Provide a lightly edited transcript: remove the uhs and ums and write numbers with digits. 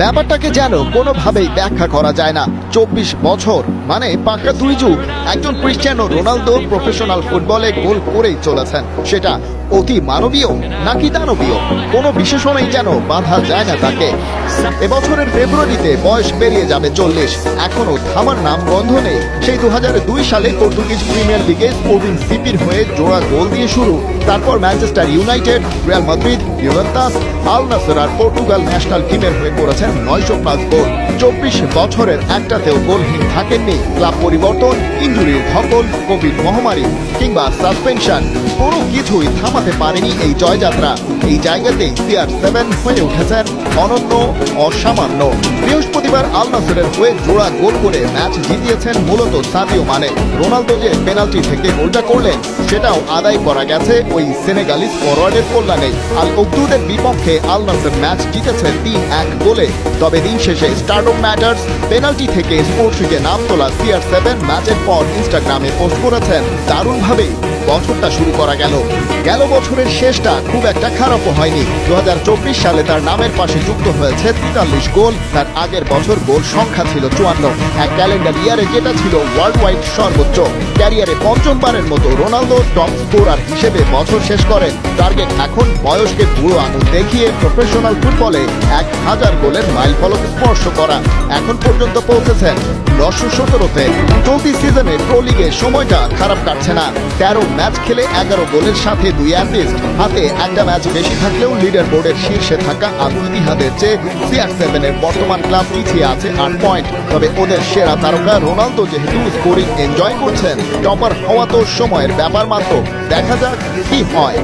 ব্যাপারটাকে যেন কোনোভাবেই ব্যাখ্যা করা যায় না। 24 বছর মানে পাকা দুই যুগ একজন ক্রিস্টিয়ানো রোনালদো প্রফেশনাল ফুটবলে গোল করেই চলেছেন। সেটা অতি মানবীয় নাকি দানবীয়, কোনো বিশেষণেই যেন বাধা যায় না তাকে। এবছরের ফেব্রুয়ারিতে বয়স পেরিয়ে যাবে 40, এখনো থামার নাম গন্ধ নেই। সেই 2002 সালে পর্তুগিজ প্রিমিয়ার লিগে স্পোর্টিং সিপির হয়ে জোড়া গোল দিয়ে শুরু, তারপর Manchester United, Real Madrid, Juventus, Al Nassr আর পর্তুগাল ন্যাশনাল টিমের হয়ে করেছেন 900+ গোল। 24 বছরের একটাতেও গোলহীন থাকেননি। ক্লাব পরিবর্তন, ইনজুরির ধকল, কোভিড মহামারী কিংবা সাসপেনশন, কোনো কিছুই থামাতে পারেনি এই জয়যাত্রা। এই জায়গাতেই CR7 হয়ে উঠেছেন অনন্য, অসামান্য। বৃহস্পতিবার আল নাসরের হয়ে জোড়া গোল করে ম্যাচ জিতিয়েছেন মূলত সাদিও মানে। রোনালদো যে পেনাল্টি থেকে গোলটা করলেন সেটাও আদায় করা গেছে ওই সেনেগালিস ফরওয়ার্ডের কল্যাণে। আল উকদুদের বিপক্ষে আল নাসর ম্যাচ জিতেছে 3-1 গোলে। তবে দিন শেষে স্টারডম ম্যাটার্স, পেনাল্টি থেকে স্পোর্টসে নাম তোলা CR7 ম্যাচের পর ইনস্টাগ্রামে পোস্ট করেছেন, দারুণভাবেই বছরটা শুরু করা গেল। বছরের শেষটা খুব একটা খারাপও হয়নি। 2024 সালে তার নামের পাশে যুক্ত হয়েছে 43 গোল। তার আগের বছর গোল সংখ্যা ছিল 54, এক ক্যালেন্ডার ইয়ারে যেটা ছিল ওয়ার্ল্ড ওয়াইড সর্বোচ্চ। ক্যারিয়ারে পঞ্চমবারের মতো রোনালদো টপ স্কোরার হিসেবে বছর শেষ করেন। টার্গেট এখন বয়সকে বুড়ো আঙুল দেখিয়ে প্রফেশনাল ফুটবলে 1000 গোলের মাইলফলক স্পর্শ করা। এখন পর্যন্ত পৌঁছেছেন 917-তে। চলতি সিজনে প্রো লিগে সময়টা খারাপ কাটছে না। 13 ম্যাচ খেলে 11 গোলের সাথে 2 অ্যাসিস্ট। হাতে একটা ম্যাচ বেশি থাকলেও লিডার বোর্ডের শীর্ষে থাকা আল ইতিহাদের চেয়ে CR7-এর বর্তমান ক্লাব পিছিয়ে আছে 8 পয়েন্ট। তবে ওদের সেরা তারকা রোনালদো যেহেতু স্কোরিং এনজয় করছেন, টপার হওয়া তো সময়ের ব্যাপার মাত্র। দেখা যাক কি হয়।